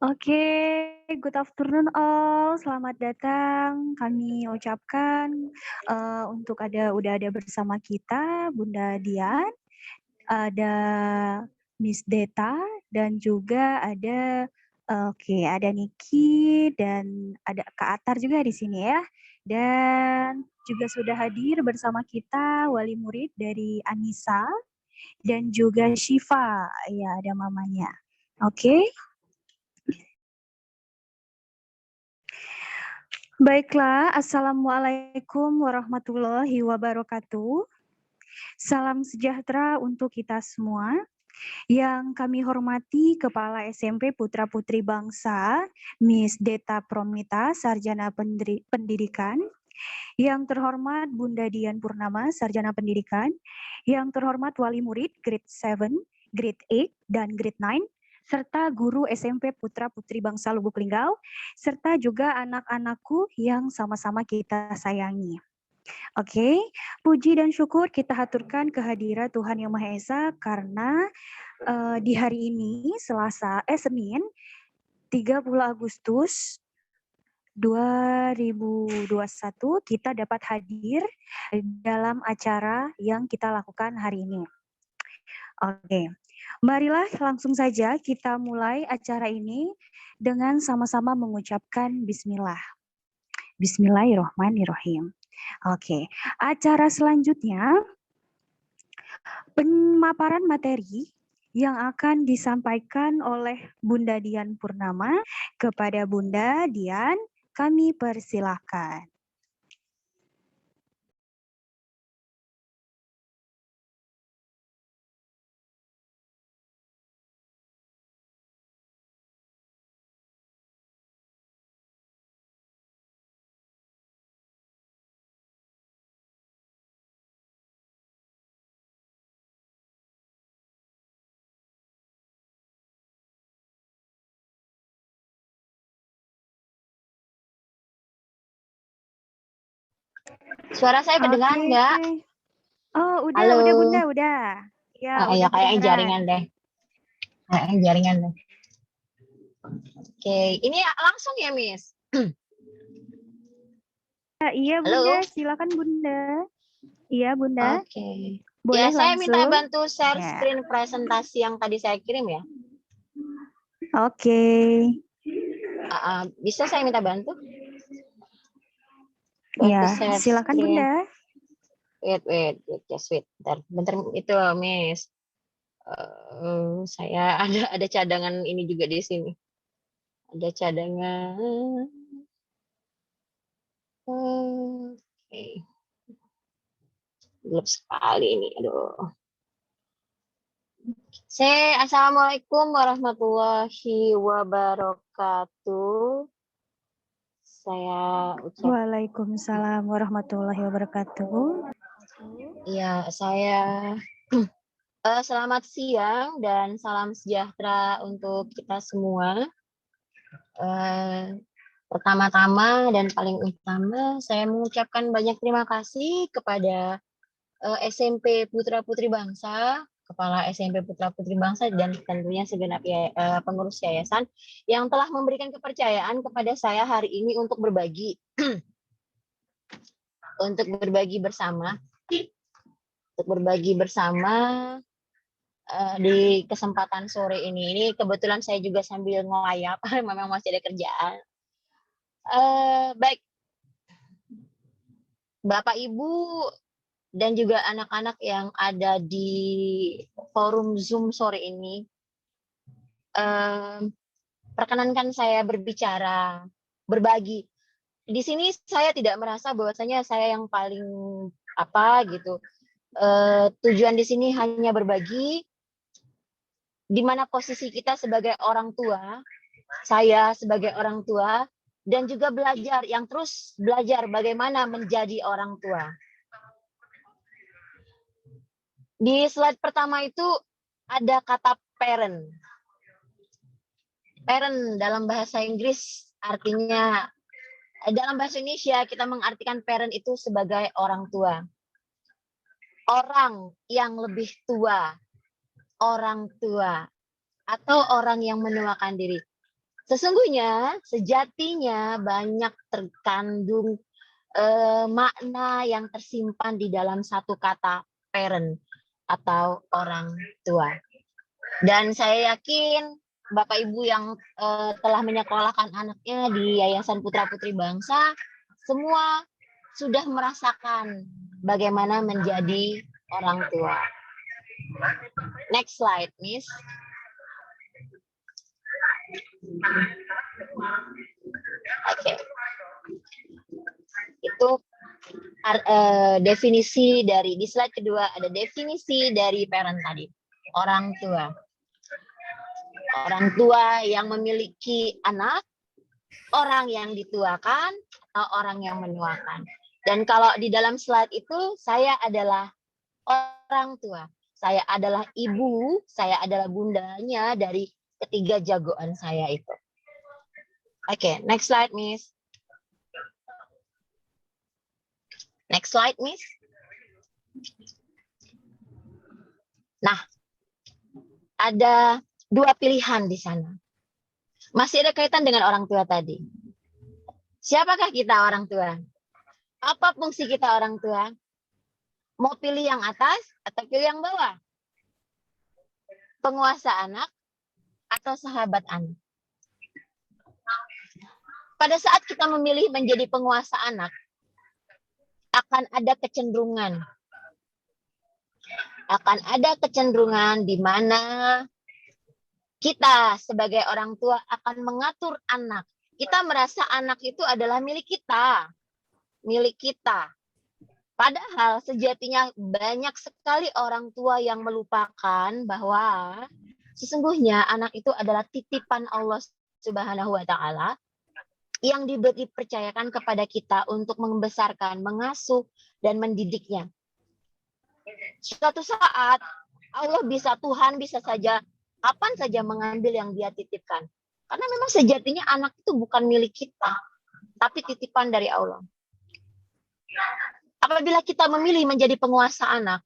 Oke, good afternoon all, selamat datang. Kami ucapkan, untuk udah ada bersama kita Bunda Dian, ada Miss Deta, dan juga ada Niki dan ada Kak Atar juga di sini ya. Dan juga sudah hadir bersama kita wali murid dari Anissa dan juga Syifa, ya ada mamanya. Oke. Baiklah, Assalamualaikum warahmatullahi wabarakatuh. Salam sejahtera untuk kita semua. Yang kami hormati Kepala SMP Putra Putri Bangsa, Miss Deta Promita, Sarjana Pendidikan. Yang terhormat Bunda Dian Purnama, Sarjana Pendidikan. Yang terhormat Wali Murid Grade 7, Grade 8, dan Grade 9. Serta guru SMP Putra Putri Bangsa Lubuk Linggau, serta juga anak-anakku yang sama-sama kita sayangi. Oke, puji dan syukur kita haturkan kehadirat Tuhan Yang Maha Esa karena di hari ini Senin 30 Agustus 2021 kita dapat hadir dalam acara yang kita lakukan hari ini. Oke, marilah langsung saja kita mulai acara ini dengan sama-sama mengucapkan bismillah. Bismillahirrahmanirrahim. Oke, acara selanjutnya pemaparan materi yang akan disampaikan oleh Bunda Dian Purnama. Kepada Bunda Dian, kami persilahkan. Suara saya kedengaran nggak? Oh, Halo. udah Bunda, udah. Ya, udah Ya kayaknya kedengeran. jaringan deh. Oke, ini langsung ya, Miss? Iya, Bunda, silakan Bunda. Iya, Bunda. Oke. Boleh Ya, saya langsung. minta bantu share screen presentasi yang tadi saya kirim ya. Oke. Bisa saya minta bantu? Ya, silakan screen. Bunda. Wait, just wait. Bentar itu, Miss. Saya ada cadangan ini juga di sini. Ada cadangan. Oke. Gelap sekali ini, aduh. Assalamualaikum warahmatullahi wabarakatuh. Waalaikumsalam warahmatullahi wabarakatuh. Ya, selamat siang dan salam sejahtera untuk kita semua. Pertama-tama dan paling utama, saya mengucapkan banyak terima kasih kepada SMP Putra Putri Bangsa, Kepala SMP Putra Putri Bangsa, dan tentunya segenap pengurus yayasan yang telah memberikan kepercayaan kepada saya hari ini untuk berbagi bersama di kesempatan sore ini. Ini kebetulan saya juga sambil ngelayap, memang masih ada kerjaan. Baik, Bapak Ibu dan juga anak-anak yang ada di forum Zoom sore ini, perkenankan saya berbicara, berbagi. Di sini saya tidak merasa bahwasanya saya yang paling apa gitu. Tujuan di sini hanya berbagi, di mana posisi kita sebagai orang tua, saya sebagai orang tua, dan juga yang terus belajar bagaimana menjadi orang tua. Di slide pertama itu ada kata parent. Parent dalam bahasa Inggris artinya, dalam bahasa Indonesia kita mengartikan parent itu sebagai orang tua. Orang yang lebih tua, orang tua, atau orang yang menuakan diri. Sesungguhnya, sejatinya banyak terkandung makna yang tersimpan di dalam satu kata parent atau orang tua. Dan saya yakin Bapak Ibu yang telah menyekolahkan anaknya di Yayasan Putra Putri Bangsa, semua sudah merasakan bagaimana menjadi orang tua. Next slide, Miss. Oke. Itu definisi dari, di slide kedua ada definisi dari parent tadi, orang tua. Orang tua yang memiliki anak, orang yang dituakan, atau orang yang menuakan. Dan kalau di dalam slide itu, saya adalah orang tua. Saya adalah ibu, saya adalah bundanya dari ketiga jagoan saya itu. Oke, next slide, Miss. Next slide, Miss. Nah, ada dua pilihan di sana. Masih ada kaitan dengan orang tua tadi. Siapakah kita orang tua? Apa fungsi kita orang tua? Mau pilih yang atas atau pilih yang bawah? Penguasa anak atau sahabat anak? Pada saat kita memilih menjadi penguasa anak, akan ada kecenderungan. Akan ada kecenderungan di mana kita sebagai orang tua akan mengatur anak. Kita merasa anak itu adalah milik kita. Milik kita. Padahal sejatinya banyak sekali orang tua yang melupakan bahwa sesungguhnya anak itu adalah titipan Allah Subhanahu wa taala yang dipercayakan kepada kita untuk membesarkan, mengasuh dan mendidiknya. Suatu saat Tuhan bisa saja kapan saja mengambil yang Dia titipkan. Karena memang sejatinya anak itu bukan milik kita, tapi titipan dari Allah. Apabila kita memilih menjadi penguasa anak,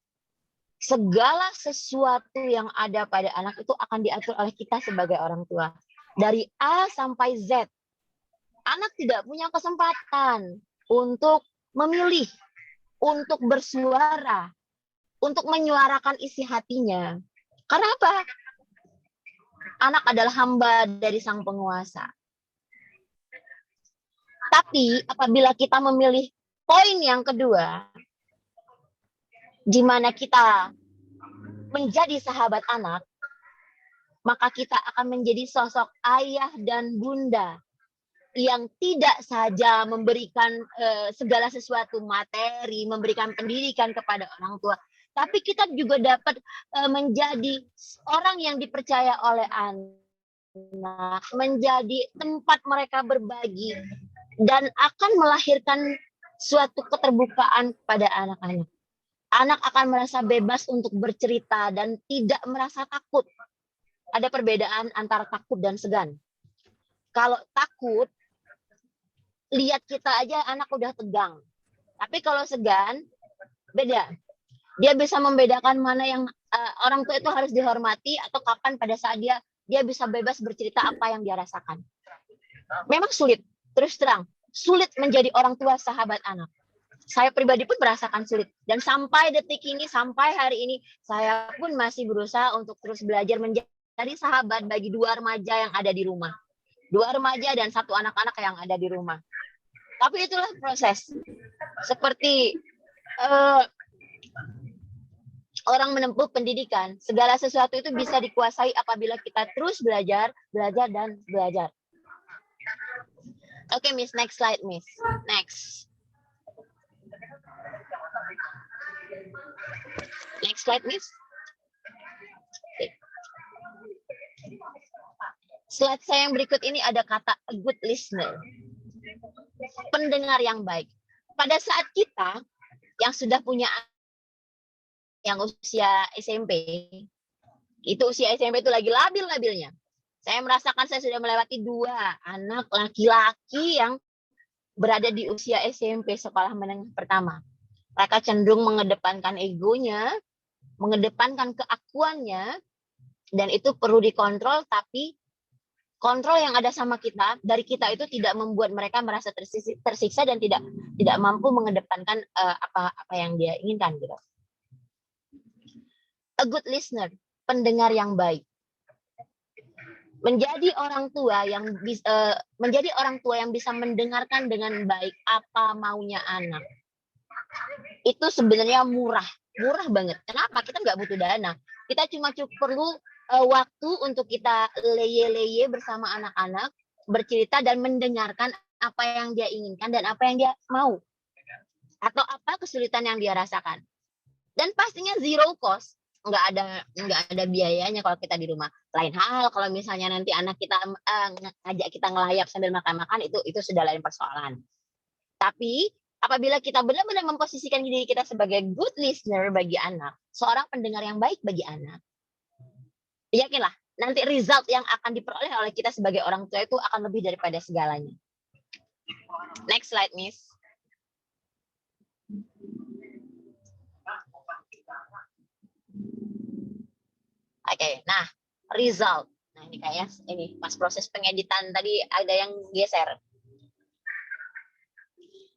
segala sesuatu yang ada pada anak itu akan diatur oleh kita sebagai orang tua. Dari A sampai Z. Anak tidak punya kesempatan untuk memilih, untuk bersuara, untuk menyuarakan isi hatinya. Karena apa? Anak adalah hamba dari sang penguasa. Tapi apabila kita memilih poin yang kedua, di mana kita menjadi sahabat anak, maka kita akan menjadi sosok ayah dan bunda yang tidak saja memberikan segala sesuatu materi, memberikan pendidikan kepada orang tua, tapi kita juga dapat menjadi orang yang dipercaya oleh anak, menjadi tempat mereka berbagi, dan akan melahirkan suatu keterbukaan pada anak-anak. Anak akan merasa bebas untuk bercerita dan tidak merasa takut. Ada perbedaan antara takut dan segan. Kalau takut, lihat kita aja anak udah tegang. Tapi kalau segan, beda. Dia bisa membedakan mana yang orang tua itu harus dihormati atau kapan pada saat dia bisa bebas bercerita apa yang dia rasakan. Memang sulit, terus terang. Sulit menjadi orang tua sahabat anak. Saya pribadi pun merasakan sulit. Dan sampai detik ini, sampai hari ini, saya pun masih berusaha untuk terus belajar menjadi sahabat bagi dua remaja yang ada di rumah. Dua remaja dan satu anak-anak yang ada di rumah. Tapi itulah proses. Seperti orang menempuh pendidikan, segala sesuatu itu bisa dikuasai apabila kita terus belajar, dan belajar. Oke, Miss, next slide, Miss. Next. Next slide, Miss. Slide saya yang berikut ini ada kata a good listener. Pendengar yang baik. Pada saat kita yang sudah punya yang usia SMP, itu usia SMP itu lagi labil-labilnya. Saya merasakan saya sudah melewati dua anak laki-laki yang berada di usia SMP, sekolah menengah pertama. Mereka cenderung mengedepankan egonya, mengedepankan keakuannya, dan itu perlu dikontrol, tapi kontrol yang ada sama kita dari kita itu tidak membuat mereka merasa tersiksa dan tidak mampu mengedepankan apa yang dia inginkan gitu. A good listener, pendengar yang baik. Menjadi orang tua yang bisa mendengarkan dengan baik apa maunya anak. Itu sebenarnya murah banget. Kenapa? Kita nggak butuh dana. Kita cuma perlu waktu untuk kita leye-leye bersama anak-anak, bercerita dan mendengarkan apa yang dia inginkan dan apa yang dia mau. Atau apa kesulitan yang dia rasakan. Dan pastinya zero cost. Nggak ada biayanya kalau kita di rumah. Lain hal kalau misalnya nanti anak kita ngajak kita ngelayap sambil makan-makan, itu sudah lain persoalan. Tapi apabila kita benar-benar memposisikan diri kita sebagai good listener bagi anak, seorang pendengar yang baik bagi anak, yakinlah nanti result yang akan diperoleh oleh kita sebagai orang tua itu akan lebih daripada segalanya. Next slide, Miss. Oke, nah result. Nah ini kayaknya ini pas proses pengeditan tadi ada yang geser.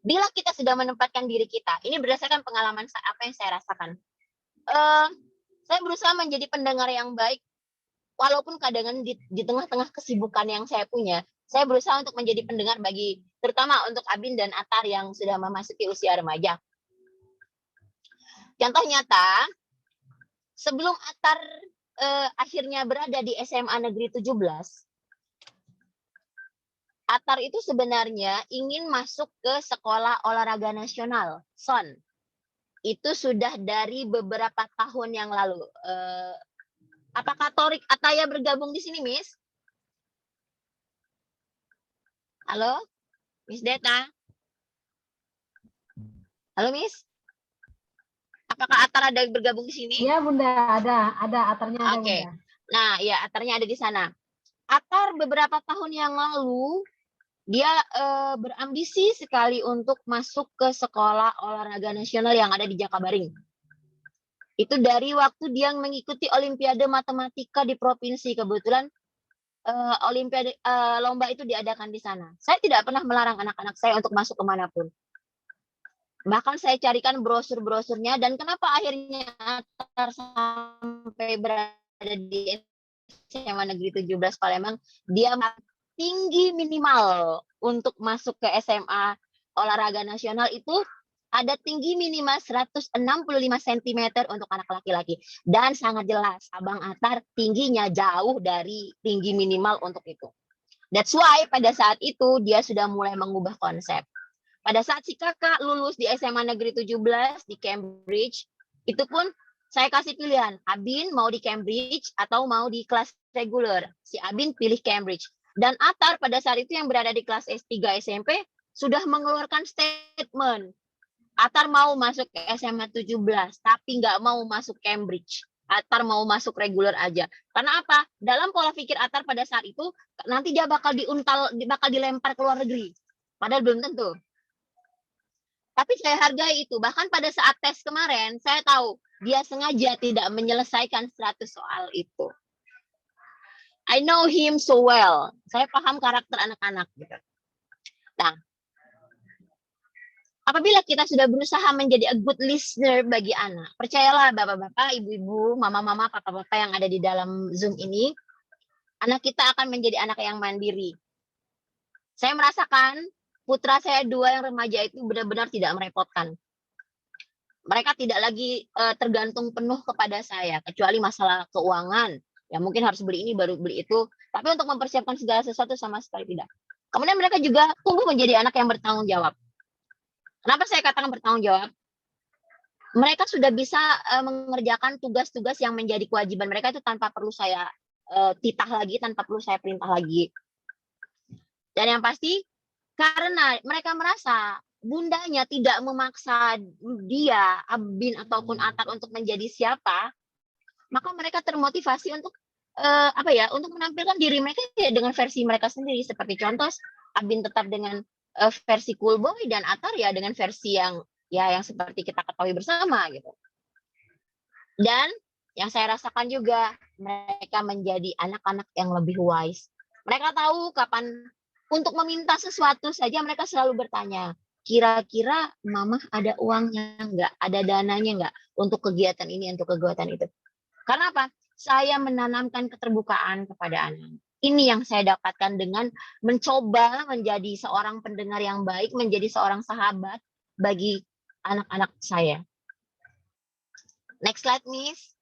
Bila kita sudah menempatkan diri kita, ini berdasarkan pengalaman apa yang saya rasakan. Saya berusaha menjadi pendengar yang baik, walaupun kadang di tengah-tengah kesibukan yang saya punya, saya berusaha untuk menjadi pendengar terutama untuk Abin dan Atar yang sudah memasuki usia remaja. Contoh nyata, sebelum Atar akhirnya berada di SMA Negeri 17, Atar itu sebenarnya ingin masuk ke Sekolah Olahraga Nasional, SON. Itu sudah dari beberapa tahun yang lalu. Apakah Torik Ataya bergabung di sini, Miss? Halo? Miss Deta? Halo, Miss? Apakah Atar ada bergabung di sini? Iya, Bunda, ada Atarnya. Oke. Nah, ya Atarnya ada di sana. Atar beberapa tahun yang lalu dia berambisi sekali untuk masuk ke Sekolah Olahraga Nasional yang ada di Jakabaring. Itu dari waktu dia mengikuti Olimpiade Matematika di provinsi. Kebetulan Olimpiade lomba itu diadakan di sana. Saya tidak pernah melarang anak-anak saya untuk masuk kemanapun. Bahkan saya carikan brosur-brosurnya, dan kenapa akhirnya Atar sampai berada di SMA Negeri 17 Palembang, dia tinggi minimal untuk masuk ke SMA Olahraga Nasional itu ada tinggi minimal 165 cm untuk anak laki-laki. Dan sangat jelas, Abang Atar tingginya jauh dari tinggi minimal untuk itu. That's why pada saat itu dia sudah mulai mengubah konsep. Pada saat si kakak lulus di SMA Negeri 17 di Cambridge, itu pun saya kasih pilihan, Abin mau di Cambridge atau mau di kelas reguler. Si Abin pilih Cambridge. Dan Atar pada saat itu yang berada di kelas S3 SMP sudah mengeluarkan statement. Atar mau masuk ke SMA 17, tapi nggak mau masuk Cambridge. Atar mau masuk reguler aja. Karena apa? Dalam pola pikir Atar pada saat itu, nanti dia bakal dilempar ke luar negeri. Padahal belum tentu. Tapi saya hargai itu. Bahkan pada saat tes kemarin, saya tahu dia sengaja tidak menyelesaikan 100 soal itu. I know him so well. Saya paham karakter anak-anak. Nah, apabila kita sudah berusaha menjadi a good listener bagi anak, percayalah bapak-bapak, ibu-ibu, mama-mama, papa-papa yang ada di dalam Zoom ini, anak kita akan menjadi anak yang mandiri. Saya merasakan putra saya 2 yang remaja itu benar-benar tidak merepotkan. Mereka tidak lagi tergantung penuh kepada saya, kecuali masalah keuangan. Ya mungkin harus beli ini baru beli itu. Tapi untuk mempersiapkan segala sesuatu sama sekali tidak. Kemudian mereka juga tumbuh menjadi anak yang bertanggung jawab. Kenapa saya katakan bertanggung jawab? Mereka sudah bisa mengerjakan tugas-tugas yang menjadi kewajiban mereka itu tanpa perlu saya titah lagi, tanpa perlu saya perintah lagi. Dan yang pasti, karena mereka merasa bundanya tidak memaksa dia, Abin ataupun Atar untuk menjadi siapa, maka mereka termotivasi untuk untuk menampilkan diri mereka ya dengan versi mereka sendiri. Seperti contoh, Abin tetap dengan versi cool boy dan Atar ya dengan versi yang seperti kita ketahui bersama gitu. Dan yang saya rasakan juga mereka menjadi anak-anak yang lebih wise. Mereka tahu kapan untuk meminta sesuatu saja mereka selalu bertanya, kira-kira mama ada uangnya nggak, ada dananya nggak untuk kegiatan ini, untuk kegiatan itu. Karena apa? Saya menanamkan keterbukaan kepada anak. Ini yang saya dapatkan dengan mencoba menjadi seorang pendengar yang baik, menjadi seorang sahabat bagi anak-anak saya. Next slide, Miss.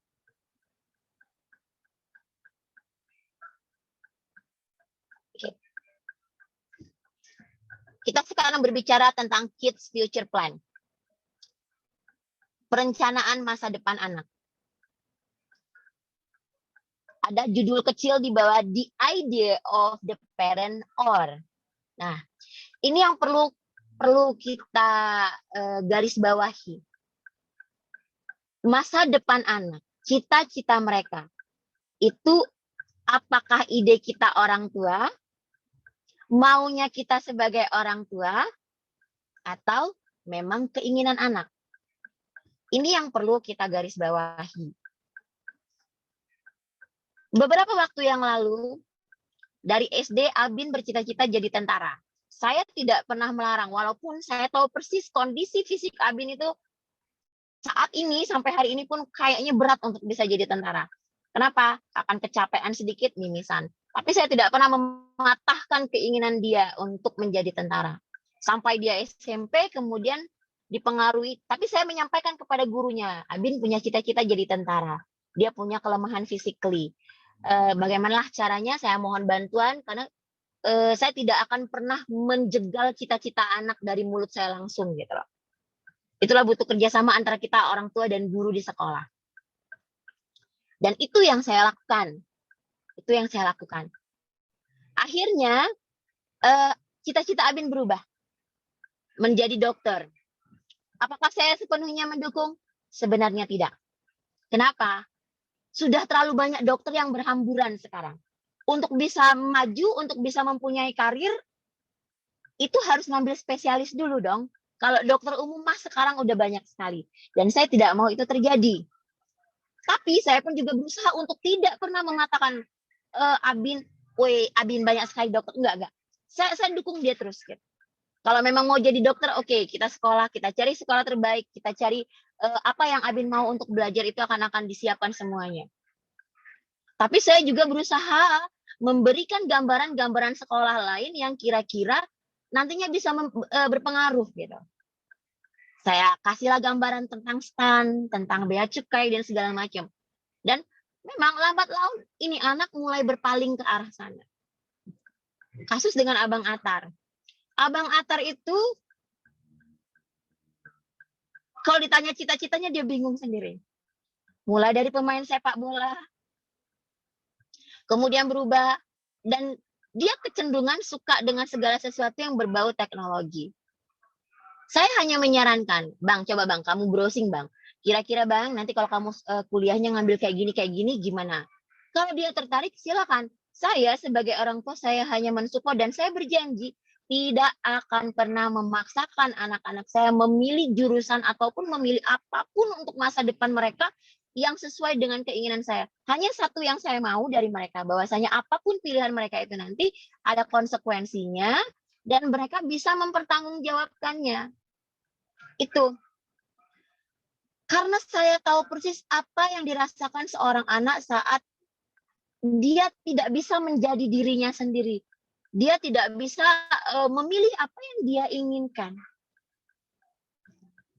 Oke. Kita sekarang berbicara tentang Kids Future Plan. Perencanaan masa depan anak. Ada judul kecil di bawah The Idea of the Parent Or. Nah, ini yang perlu kita garis bawahi. Masa depan anak, cita-cita mereka, itu apakah ide kita orang tua, maunya kita sebagai orang tua, atau memang keinginan anak? Ini yang perlu kita garis bawahi. Beberapa waktu yang lalu, dari SD, Abin bercita-cita jadi tentara. Saya tidak pernah melarang, walaupun saya tahu persis kondisi fisik Abin itu saat ini, sampai hari ini pun kayaknya berat untuk bisa jadi tentara. Kenapa? Akan kecapean sedikit, mimisan. Tapi saya tidak pernah mematahkan keinginan dia untuk menjadi tentara. Sampai dia SMP, kemudian dipengaruhi. Tapi saya menyampaikan kepada gurunya, Abin punya cita-cita jadi tentara. Dia punya kelemahan physically. Bagaimana caranya? Saya mohon bantuan, karena saya tidak akan pernah menjegal cita-cita anak dari mulut saya langsung gitu loh. Itulah butuh kerjasama antara kita orang tua dan guru di sekolah. Dan itu yang saya lakukan. Itu yang saya lakukan. Akhirnya cita-cita Abin berubah menjadi dokter. Apakah saya sepenuhnya mendukung? Sebenarnya tidak. Kenapa? Sudah terlalu banyak dokter yang berhamburan sekarang. Untuk bisa maju, untuk bisa mempunyai karir, itu harus ngambil spesialis dulu dong. Kalau dokter umum mah sekarang udah banyak sekali. Dan saya tidak mau itu terjadi. Tapi saya pun juga berusaha untuk tidak pernah mengatakan, Abin banyak sekali dokter. Enggak. Saya dukung dia terus. Gitu. Kalau memang mau jadi dokter, oke, kita sekolah, kita cari sekolah terbaik, kita cari apa yang Abin mau untuk belajar itu akan disiapkan semuanya. Tapi saya juga berusaha memberikan gambaran-gambaran sekolah lain yang kira-kira nantinya bisa berpengaruh gitu. Saya kasihlah gambaran tentang STAN, tentang bea cukai dan segala macam. Dan memang lambat laun ini anak mulai berpaling ke arah sana. Kasus dengan Abang Atar. Abang Atar itu kalau ditanya cita-citanya dia bingung sendiri. Mulai dari pemain sepak bola, kemudian berubah, dan dia kecenderungan suka dengan segala sesuatu yang berbau teknologi. Saya hanya menyarankan, Bang, coba Bang, kamu browsing Bang. Kira-kira Bang, nanti kalau kamu kuliahnya ngambil kayak gini, gimana? Kalau dia tertarik, silakan. Saya sebagai orang tua, saya hanya mensupport dan saya berjanji tidak akan pernah memaksakan anak-anak saya memilih jurusan ataupun memilih apapun untuk masa depan mereka yang sesuai dengan keinginan saya. Hanya satu yang saya mau dari mereka, bahwasanya apapun pilihan mereka itu nanti ada konsekuensinya dan mereka bisa mempertanggungjawabkannya. Itu. Karena saya tahu persis apa yang dirasakan seorang anak saat dia tidak bisa menjadi dirinya sendiri. Dia tidak bisa memilih apa yang dia inginkan.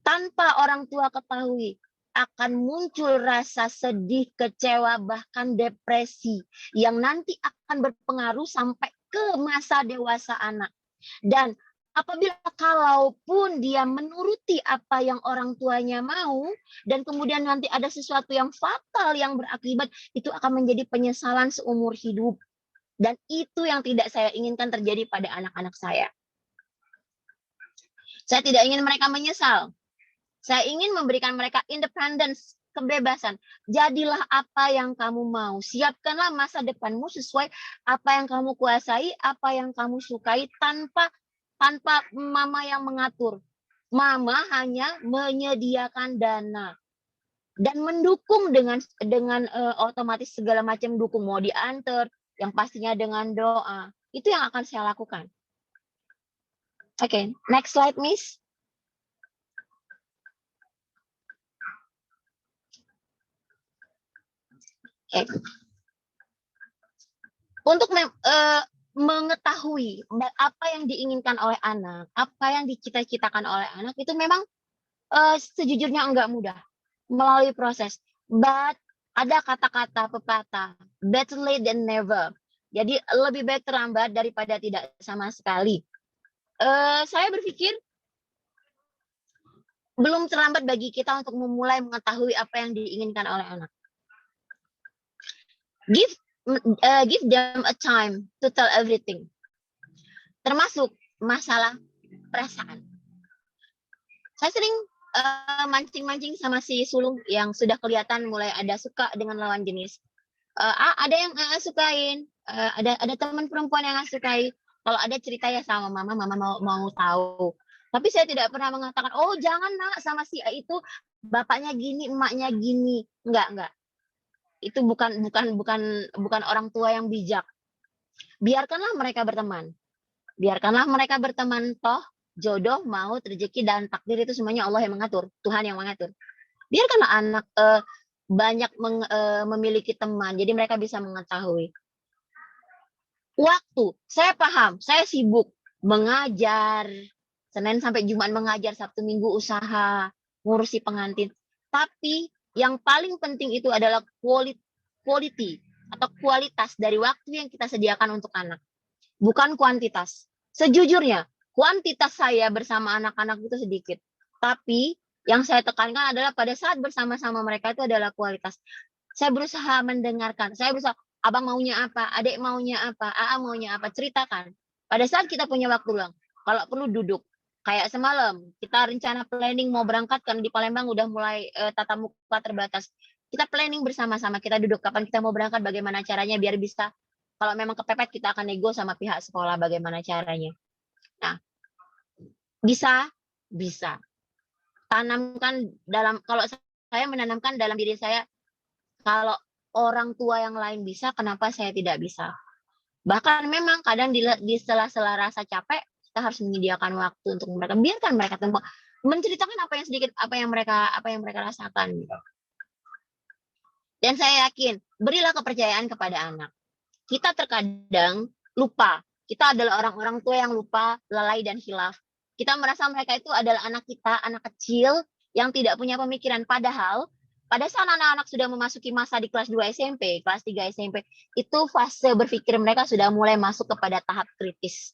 Tanpa orang tua ketahui, akan muncul rasa sedih, kecewa, bahkan depresi yang nanti akan berpengaruh sampai ke masa dewasa anak. Dan apabila kalaupun dia menuruti apa yang orang tuanya mau, dan kemudian nanti ada sesuatu yang fatal yang berakibat, itu akan menjadi penyesalan seumur hidup. Dan itu yang tidak saya inginkan terjadi pada anak-anak saya. Saya tidak ingin mereka menyesal. Saya ingin memberikan mereka independence, kebebasan. Jadilah apa yang kamu mau. Siapkanlah masa depanmu sesuai apa yang kamu kuasai, apa yang kamu sukai, tanpa mama yang mengatur. Mama hanya menyediakan dana dan mendukung dengan otomatis segala macam dukung, mau diantar, yang pastinya dengan doa. Itu yang akan saya lakukan. Oke, next slide, Miss. Oke. Untuk mengetahui apa yang diinginkan oleh anak, apa yang dicita-citakan oleh anak, itu memang sejujurnya enggak mudah melalui proses. But ada kata-kata pepatah, better late than never. Jadi lebih baik terlambat daripada tidak sama sekali. Saya berpikir belum terlambat bagi kita untuk memulai mengetahui apa yang diinginkan oleh anak. Give them a time to tell everything. Termasuk masalah perasaan. Saya sering mancing-mancing sama si sulung yang sudah kelihatan mulai ada suka dengan lawan jenis. Ada yang sukain, ada teman perempuan yang sukai. Kalau ada cerita ya sama mama mau tahu. Tapi saya tidak pernah mengatakan, oh jangan nak sama si A itu bapaknya gini, emaknya gini. Enggak. Itu bukan orang tua yang bijak. Biarkanlah mereka berteman. Toh jodoh, maut, rezeki dan takdir itu semuanya Allah yang mengatur, Tuhan yang mengatur. Biarkanlah anak banyak memiliki teman, jadi mereka bisa mengetahui. Waktu, saya paham, saya sibuk mengajar, Senin sampai Jumat mengajar, Sabtu Minggu usaha, ngurusi pengantin. Tapi yang paling penting itu adalah quality atau kualitas dari waktu yang kita sediakan untuk anak. Bukan kuantitas. Sejujurnya, kuantitas saya bersama anak-anak itu sedikit. Tapi yang saya tekankan adalah pada saat bersama-sama mereka itu adalah kualitas. Saya berusaha mendengarkan. Saya berusaha, abang maunya apa, adik maunya apa, AA maunya apa, ceritakan. Pada saat kita punya waktu luang, kalau perlu duduk. Kayak semalam, kita rencana planning mau berangkat kan di Palembang udah mulai tatap muka terbatas. Kita planning bersama-sama, kita duduk kapan kita mau berangkat, bagaimana caranya biar bisa. Kalau memang kepepet kita akan nego sama pihak sekolah bagaimana caranya. Nah, bisa. Tanamkan kalau saya menanamkan dalam diri saya, kalau orang tua yang lain bisa, kenapa saya tidak bisa? Bahkan memang kadang di sela-sela rasa capek, kita harus menyediakan waktu untuk mereka. Biarkan mereka menceritakan apa yang mereka rasakan. Dan saya yakin, berilah kepercayaan kepada anak. Kita terkadang lupa. Kita adalah orang-orang tua yang lupa, lalai, dan hilaf. Kita merasa mereka itu adalah anak kita, anak kecil yang tidak punya pemikiran. Padahal, pada saat anak-anak sudah memasuki masa di kelas 2 SMP, kelas 3 SMP, itu fase berpikir mereka sudah mulai masuk kepada tahap kritis.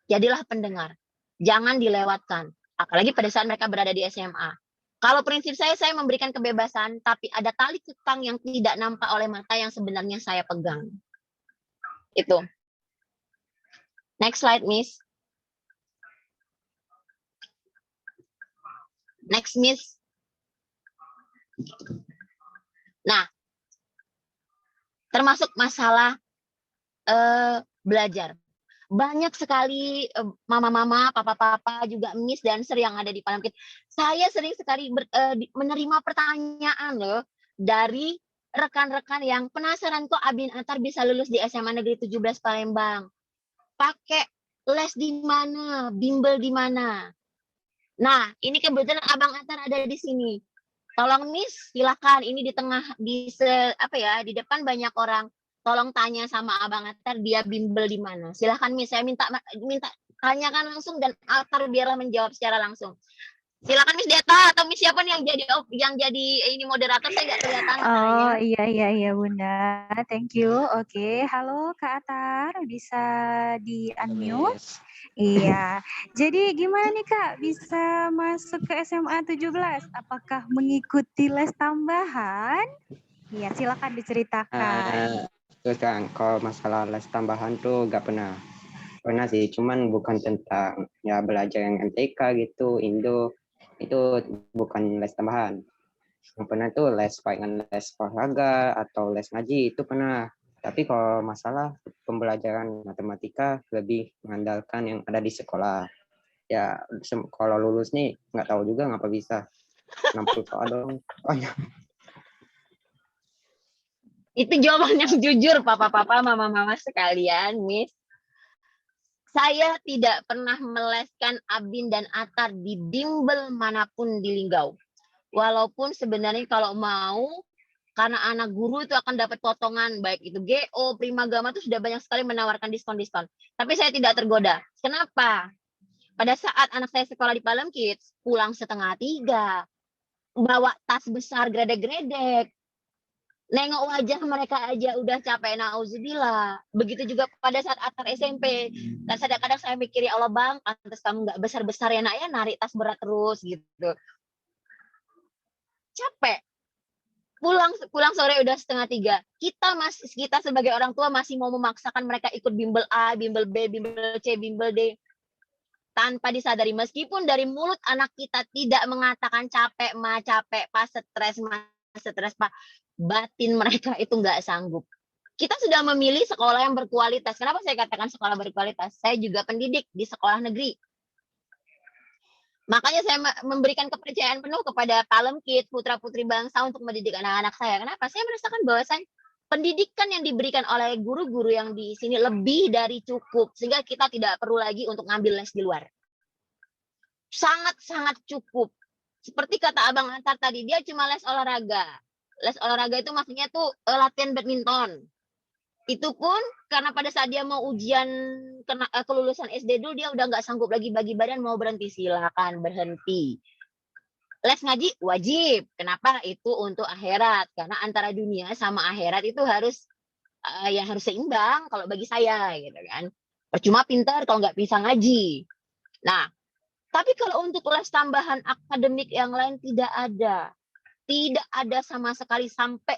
Jadilah pendengar. Jangan dilewatkan. Apalagi pada saat mereka berada di SMA. Kalau prinsip saya memberikan kebebasan, tapi ada tali kekang yang tidak nampak oleh mata yang sebenarnya saya pegang. Itu. Next slide, Miss. Next, Miss. Nah, termasuk masalah belajar. Banyak sekali mama-mama, papa-papa, juga Miss dan Sir yang ada di Palembang. Saya sering sekali menerima pertanyaan loh dari rekan-rekan yang penasaran kok Abin Atar bisa lulus di SMA Negeri 17 Palembang. Pakai les di mana, bimbel di mana. Nah, ini kebetulan Abang Atar ada di sini. Tolong Miss, silakan. Ini di tengah di depan banyak orang. Tolong tanya sama Abang Atar dia bimbel di mana. Silakan Miss, saya minta tanyakan langsung dan Atar biarlah menjawab secara langsung. Silakan Miss Deta atau Miss siapa nih yang jadi ini moderator, saya nggak kelihatan. Oh iya Bunda, thank you. Oke, halo Kak Atar, bisa di unmute? Iya. Jadi gimana nih Kak bisa masuk ke SMA 17? Apakah mengikuti les tambahan? Iya, silakan diceritakan. Terus kan kalau masalah les tambahan tuh gak pernah sih, cuman bukan tentang ya belajar yang MTK gitu, Indo, itu bukan les tambahan. Yang pernah tuh les palingan les olahraga atau les ngaji itu pernah. Tapi kalau masalah pembelajaran matematika lebih mengandalkan yang ada di sekolah. Ya kalau lulus nih nggak tahu juga ngapa bisa 60 soal dong. Itu jawaban yang jujur, papa-papa, mama-mama sekalian, Miss. Saya tidak pernah meleskan Abin dan Atar di bimbel manapun di Linggau. Walaupun sebenarnya kalau mau, karena anak guru itu akan dapat potongan, baik itu GO, Primagama itu sudah banyak sekali menawarkan diskon-diskon. Tapi saya tidak tergoda. Kenapa? Pada saat anak saya sekolah di Palem Kids, pulang 2:30, bawa tas besar gredek-gredek, nengok wajah mereka aja udah capek, nauzubillah. Begitu juga pada saat Atar SMP. Dan kadang-kadang saya mikir, ya Allah bang, pantas kamu nggak besar-besar ya nak ya, narik tas berat terus gitu. Capek. Pulang sore udah 2:30. Kita sebagai orang tua masih mau memaksakan mereka ikut bimbel A, bimbel B, bimbel C, bimbel D. Tanpa disadari, meskipun dari mulut anak kita tidak mengatakan capek, capek, stres, Pak, batin mereka itu nggak sanggup. Kita sudah memilih sekolah yang berkualitas. Kenapa saya katakan sekolah berkualitas? Saya juga pendidik di sekolah negeri. Makanya saya memberikan kepercayaan penuh kepada Palem Kids, putra-putri bangsa untuk mendidik anak-anak saya. Kenapa? Saya merasakan bahwa pendidikan yang diberikan oleh guru-guru yang di sini lebih dari cukup. Sehingga kita tidak perlu lagi untuk ngambil les di luar. Sangat-sangat cukup. Seperti kata Abang Antar tadi, dia cuma les olahraga. Les olahraga itu maksudnya tuh latihan badminton. Itu pun karena pada saat dia mau ujian kelulusan SD dulu, dia udah nggak sanggup lagi bagi badan, mau berhenti. Silakan berhenti. Les ngaji wajib. Kenapa? Itu untuk akhirat. Karena antara dunia sama akhirat itu harus harus seimbang kalau bagi saya gitu kan. Percuma pintar kalau nggak bisa ngaji. Nah, tapi kalau untuk les tambahan akademik yang lain tidak ada. Tidak ada sama sekali sampai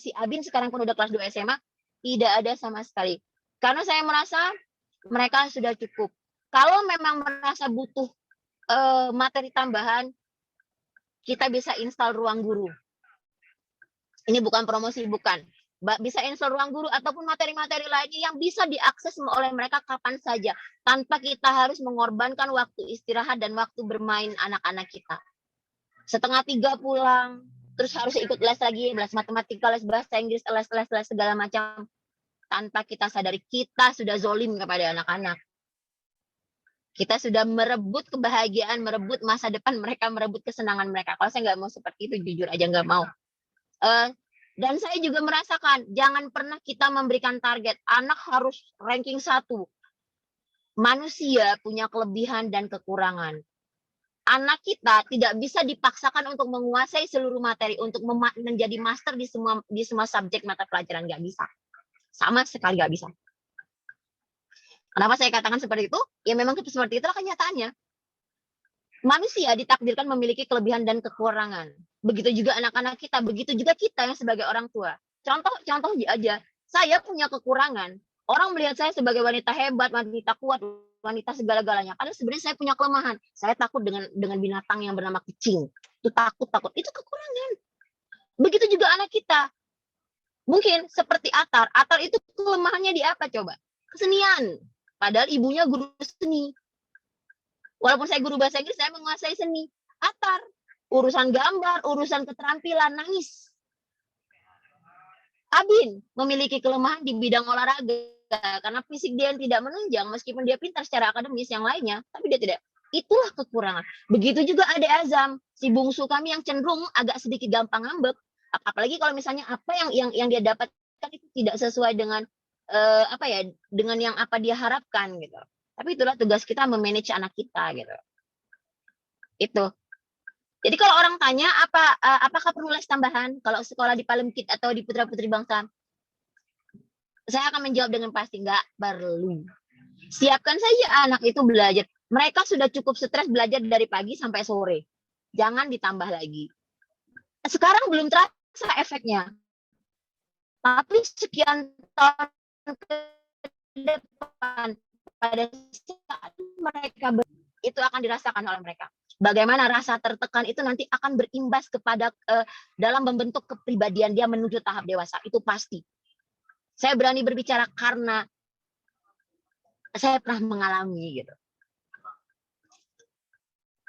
si Abin sekarang pun udah kelas 2 SMA, tidak ada sama sekali. Karena saya merasa mereka sudah cukup. Kalau memang merasa butuh materi tambahan, kita bisa install ruang guru. Ini bukan promosi, bukan. Bisa install ruang guru ataupun materi-materi lainnya yang bisa diakses oleh mereka kapan saja. Tanpa kita harus mengorbankan waktu istirahat dan waktu bermain anak-anak kita. 2:30 pulang, terus harus ikut les lagi, les matematika, les bahasa Inggris, les segala macam. Tanpa kita sadari, kita sudah zolim kepada anak-anak. Kita sudah merebut kebahagiaan, merebut masa depan mereka, merebut kesenangan mereka. Kalau saya nggak mau seperti itu, jujur aja nggak mau. Dan saya juga merasakan, jangan pernah kita memberikan target, anak harus ranking 1. Manusia punya kelebihan dan kekurangan. Anak kita tidak bisa dipaksakan untuk menguasai seluruh materi, untuk menjadi master di semua subjek mata pelajaran, nggak bisa. Sama sekali nggak bisa. Kenapa saya katakan seperti itu? Ya memang seperti itulah kenyataannya. Manusia ditakdirkan memiliki kelebihan dan kekurangan. Begitu juga anak-anak kita, begitu juga kita yang sebagai orang tua. Contoh aja, saya punya kekurangan. Orang melihat saya sebagai wanita hebat, wanita kuat, wanita segala-galanya. Karena sebenarnya saya punya kelemahan. Saya takut dengan binatang yang bernama kucing. Itu takut. Itu kekurangan. Begitu juga anak kita. Mungkin seperti Atar. Atar itu kelemahannya di apa coba? Kesenian. Padahal ibunya guru seni. Walaupun saya guru bahasa Inggris, saya menguasai seni. Atar. Urusan gambar, urusan keterampilan, nangis. Abin memiliki kelemahan di bidang olahraga. Karena fisik dia yang tidak menunjang, meskipun dia pintar secara akademis yang lainnya, tapi dia tidak. Itulah kekurangan. Begitu juga Ade Azam, si bungsu kami yang cenderung agak sedikit gampang ngambek. Apalagi kalau misalnya apa yang dia dapatkan itu tidak sesuai dengan dengan yang apa dia harapkan gitu. Tapi itulah tugas kita memanage anak kita gitu. Itu. Jadi kalau orang tanya apakah perlu les tambahan kalau sekolah di Palem Kids atau di Putra Putri Bangsa, saya akan menjawab dengan pasti nggak perlu. Siapkan saja anak itu belajar. Mereka sudah cukup stres belajar dari pagi sampai sore. Jangan ditambah lagi. Sekarang belum terasa efeknya. Tapi sekian tahun ke depan, pada saat mereka itu akan dirasakan oleh mereka. Bagaimana rasa tertekan itu nanti akan berimbas kepada dalam membentuk kepribadian dia menuju tahap dewasa. Itu pasti. Saya berani berbicara karena saya pernah mengalami gitu.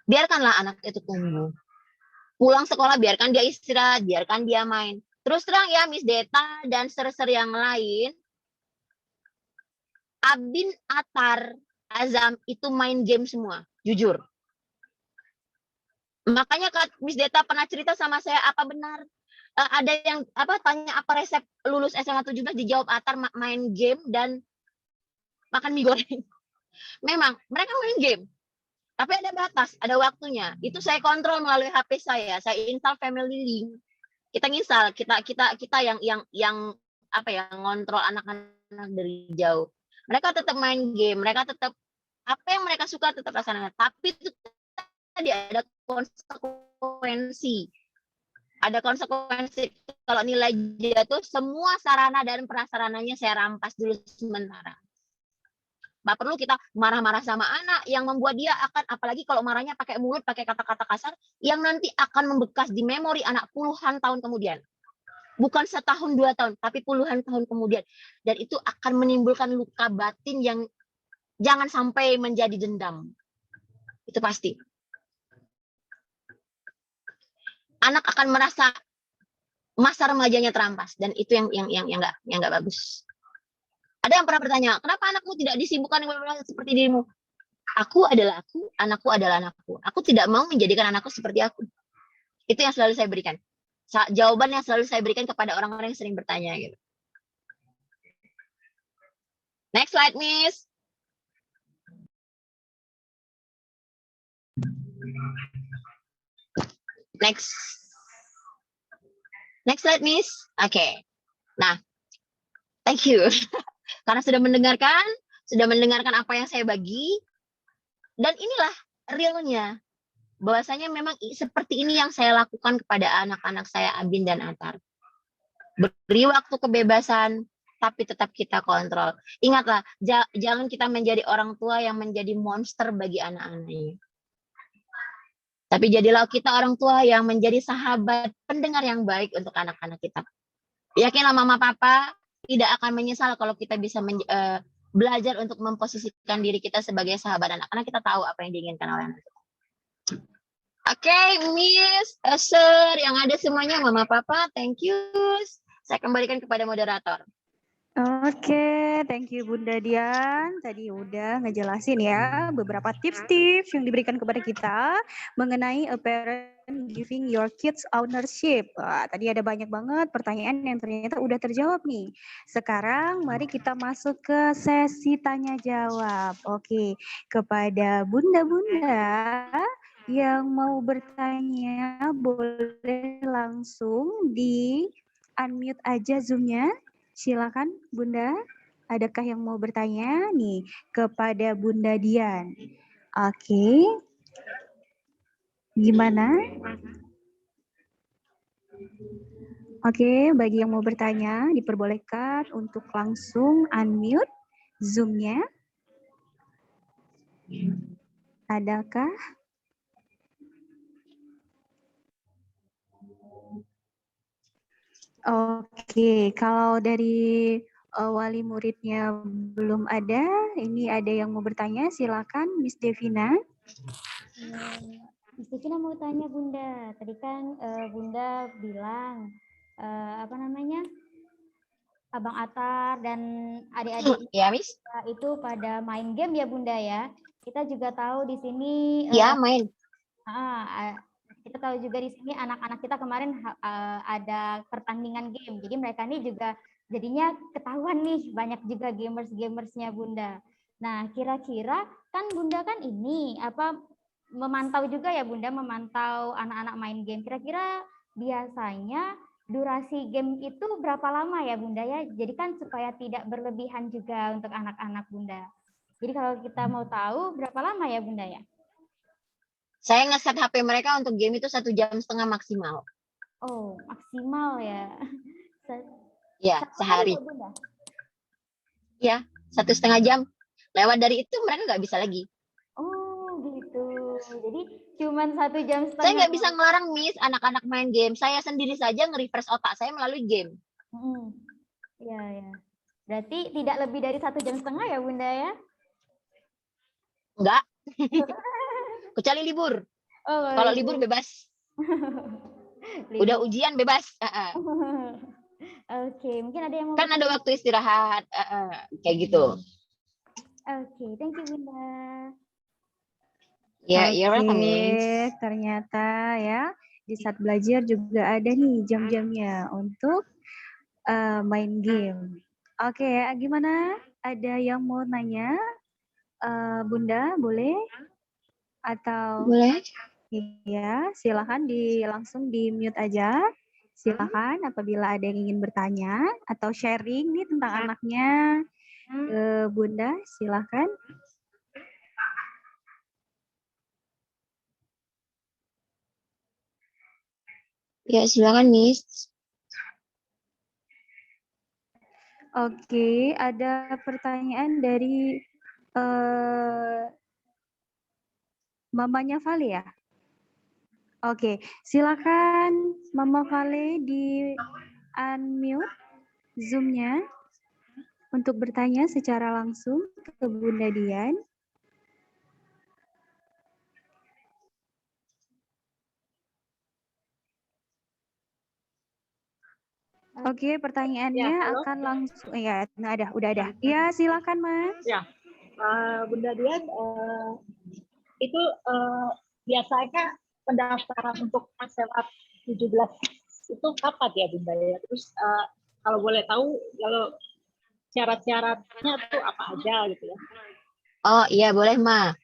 Biarkanlah anak itu tumbuh. Pulang sekolah biarkan dia istirahat, biarkan dia main. Terus terang ya Miss Deta dan ser-ser yang lain, Abin, Atar, Azam itu main game semua, jujur. Makanya Miss Deta pernah cerita sama saya, apa benar ada yang tanya apa resep lulus SMA 17, dijawab Atar main game dan makan mie goreng. Memang mereka main game, tapi ada batas, ada waktunya. Itu saya kontrol melalui HP saya install Family Link. Kita nginstal, kita yang ngontrol anak-anak dari jauh. Mereka tetap main game, mereka tetap apa yang mereka suka tetap laksanakan. Tapi itu tadi ada konsekuensi. Ada konsekuensi kalau nilai jatuh, semua sarana dan prasarananya saya rampas dulu sementara. Nggak perlu kita marah-marah sama anak yang membuat dia akan, apalagi kalau marahnya pakai mulut, pakai kata-kata kasar, yang nanti akan membekas di memori anak puluhan tahun kemudian. Bukan setahun, 2 tahun, tapi puluhan tahun kemudian. Dan itu akan menimbulkan luka batin yang jangan sampai menjadi dendam. Itu pasti. Anak akan merasa masa remajanya terampas, dan itu yang nggak bagus. Ada yang pernah bertanya, kenapa anakmu tidak disibukkan dengan seperti dirimu? Aku adalah aku, anakku adalah anakku. Aku tidak mau menjadikan anakku seperti aku. Itu yang selalu saya berikan. Jawaban yang selalu saya berikan kepada orang-orang yang sering bertanya gitu. Next slide, Miss. Next slide, Miss. Oke. Nah, thank you. Karena sudah mendengarkan apa yang saya bagi. Dan inilah realnya. Bahwasanya memang seperti ini yang saya lakukan kepada anak-anak saya, Abin dan Atar. Beri waktu kebebasan, tapi tetap kita kontrol. Ingatlah, jangan kita menjadi orang tua yang menjadi monster bagi anak-anaknya. Tapi jadilah kita orang tua yang menjadi sahabat pendengar yang baik untuk anak-anak kita. Yakinlah mama papa tidak akan menyesal kalau kita bisa belajar untuk memposisikan diri kita sebagai sahabat anak. Karena kita tahu apa yang diinginkan oleh anak kita. Oke, Miss, Sir, yang ada semuanya, mama papa, thank you. Saya kembalikan kepada moderator. Oke, thank you Bunda Dian. Tadi udah ngejelasin ya beberapa tips-tips yang diberikan kepada kita mengenai a parent giving your kids ownership. Wah, tadi ada banyak banget pertanyaan yang ternyata udah terjawab nih. Sekarang mari kita masuk ke sesi tanya jawab. Oke, kepada bunda-bunda yang mau bertanya boleh langsung di unmute aja Zoom-nya. Silakan Bunda, adakah yang mau bertanya nih kepada Bunda Dian? Oke. Gimana? Oke, bagi yang mau bertanya diperbolehkan untuk langsung unmute Zoom-nya. Adakah? Oke, kalau dari wali muridnya belum ada, ini ada yang mau bertanya, silakan Miss Devina. Miss Devina mau tanya Bunda, tadi kan Bunda bilang Abang Atar dan adik-adik Ya, Miss. itu pada main game ya Bunda ya. Kita juga tahu di sini. Ya, main. Kita tahu juga di sini anak-anak kita kemarin ada pertandingan game. Jadi mereka ini juga jadinya ketahuan nih banyak juga gamersnya Bunda. Nah, kira-kira kan Bunda kan ini memantau juga ya Bunda, memantau anak-anak main game. Kira-kira biasanya durasi game itu berapa lama ya Bunda ya? Jadi kan supaya tidak berlebihan juga untuk anak-anak Bunda. Jadi kalau kita mau tahu berapa lama ya Bunda ya? Saya nge-set HP mereka untuk game itu 1,5 jam maksimal. Oh, maksimal ya? Ya, sehari. Ya, 1,5 jam. Lewat dari itu mereka nggak bisa lagi. Oh, gitu. Jadi cuma 1,5 jam. Saya nggak bisa ngelarang Miss anak-anak main game. Saya sendiri saja nge-refresh otak saya melalui game. Iya, ya. Berarti tidak lebih dari 1,5 jam ya Bunda ya? Enggak. Kecuali libur. Kalau libur bebas. Udah Libur. ujian bebas. Oke, mungkin ada yang mau Kan ada bertanya? waktu istirahat. Kayak gitu. Oke, thank you Bunda. Ya, you're welcome, Oke, Miss. ternyata ya di saat belajar juga ada nih jam-jamnya untuk main game. Oke, gimana? Ada yang mau nanya? Bunda, boleh? Atau Boleh? iya, silakan langsung di mute aja. Silakan apabila ada yang ingin bertanya atau sharing nih tentang anaknya ke Bunda, silakan. Ya, silakan, Miss. Oke, ada pertanyaan dari mamanya Vale ya? Oke, silakan Mama Vale di unmute Zoom-nya untuk bertanya secara langsung ke Bunda Dian. Oke, pertanyaannya akan langsung ya, udah ada. Ya, silakan Mas. Ya, Bunda Dian, itu biasanya pendaftaran untuk SMA 17 itu kapan ya Bunda ya? Terus kalau boleh tahu kalau syarat-syaratnya itu apa aja gitu ya? Oh iya, boleh, Ma.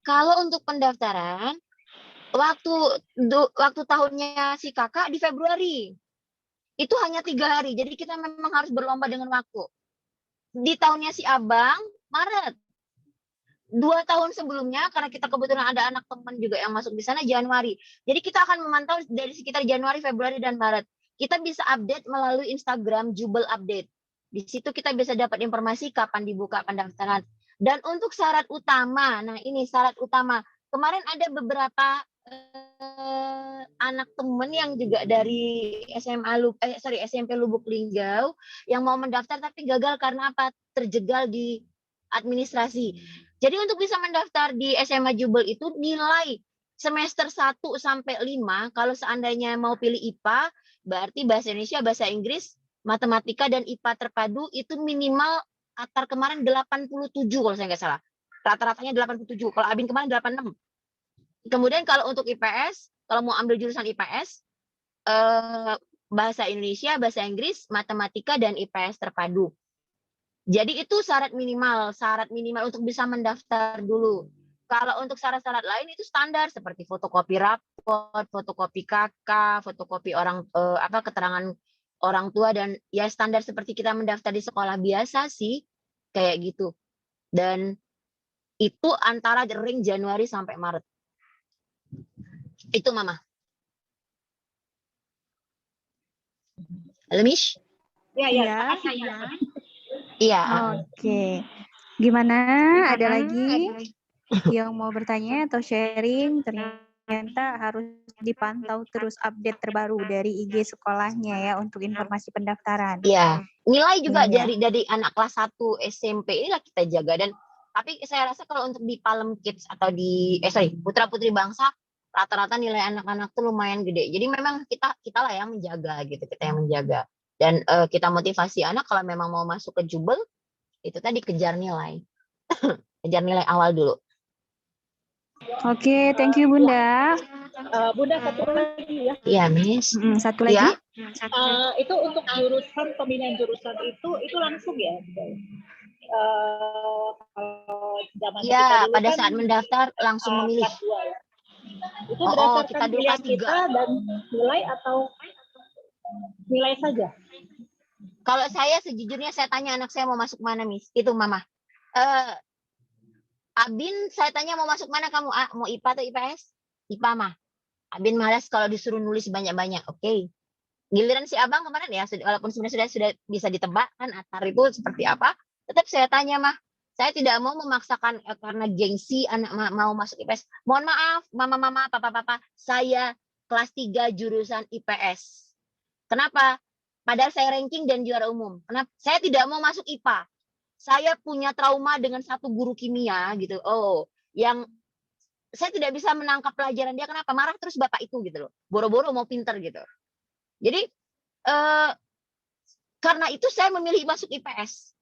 Kalau untuk pendaftaran, waktu tahunnya si kakak di Februari. Itu hanya 3 hari, jadi kita memang harus berlomba dengan waktu. Di tahunnya si abang, Maret. 2 tahun sebelumnya, karena kita kebetulan ada anak teman juga yang masuk di sana, Januari. Jadi kita akan memantau dari sekitar Januari, Februari, dan Maret. Kita bisa update melalui Instagram Jubel Update. Di situ kita bisa dapat informasi kapan dibuka pendaftaran. Dan untuk syarat utama, nah ini syarat utama. Kemarin ada beberapa anak temen yang juga dari SMP Lubuk Linggau yang mau mendaftar tapi gagal karena apa? Terjegal di administrasi. Jadi untuk bisa mendaftar di SMA Jubel itu nilai semester 1 sampai 5 kalau seandainya mau pilih IPA berarti bahasa Indonesia, bahasa Inggris, matematika dan IPA terpadu itu minimal Atar kemarin 87 kalau saya nggak salah. Rata-ratanya 87. Kalau Abin kemarin 86. Kemudian kalau untuk IPS, kalau mau ambil jurusan IPS, bahasa Indonesia, bahasa Inggris, matematika, dan IPS terpadu. Jadi itu syarat minimal untuk bisa mendaftar dulu. Kalau untuk syarat-syarat lain itu standar seperti fotokopi raport, fotokopi KK, fotokopi keterangan orang tua dan ya standar seperti kita mendaftar di sekolah biasa sih kayak gitu. Dan itu antara ring Januari sampai Maret. Itu Mama. Halo Mish? Ya, Iya. Iya. Oke. Gimana? Ada lagi yang mau bertanya atau sharing? Ternyata harus dipantau terus update terbaru dari IG sekolahnya ya untuk informasi pendaftaran. Iya. Nilai juga Iya. dari anak kelas 1 SMP inilah kita jaga. Dan tapi saya rasa kalau untuk di Palem Kids atau di Putra Putri Bangsa rata-rata nilai anak-anak tuh lumayan gede. Jadi memang kita lah yang menjaga gitu, kita yang menjaga. Dan kita motivasi anak kalau memang mau masuk ke Jubel itu tadi kejar nilai. Kejar nilai awal dulu. Oke, thank you Bunda. Bunda satu lagi ya. Iya, Miss. Satu lagi. Ya. Itu untuk jurusan pemilihan jurusan itu langsung ya. Kalau zaman kita Iya, dulu pada kan, saat mendaftar langsung memilih. kelas 2 ya. Itu kita berdasarkan dulu pilihan kelas 3. kita dan nilai atau nilai saja? Kalau saya sejujurnya saya tanya anak saya mau masuk mana, Miss? Itu Mama. Abin saya tanya mau masuk mana kamu? Mau IPA atau IPS? IPA mah. Abin malas kalau disuruh nulis banyak-banyak. Oke. Giliran si Abang kemarin ya, walaupun sebenarnya sudah bisa ditebak kan Atar itu seperti apa, tetap saya tanya mah. Saya tidak mau memaksakan karena gengsi anak mau masuk IPS. Mohon maaf, mama-mama, papa-papa, saya kelas 3 jurusan IPS. Kenapa? Padahal saya ranking dan juara umum. Kenapa? Saya tidak mau masuk IPA. Saya punya trauma dengan satu guru kimia gitu. Oh, yang saya tidak bisa menangkap pelajaran dia, kenapa marah terus bapak itu gitu loh, boro-boro mau pinter gitu. Jadi karena itu saya memilih masuk IPS.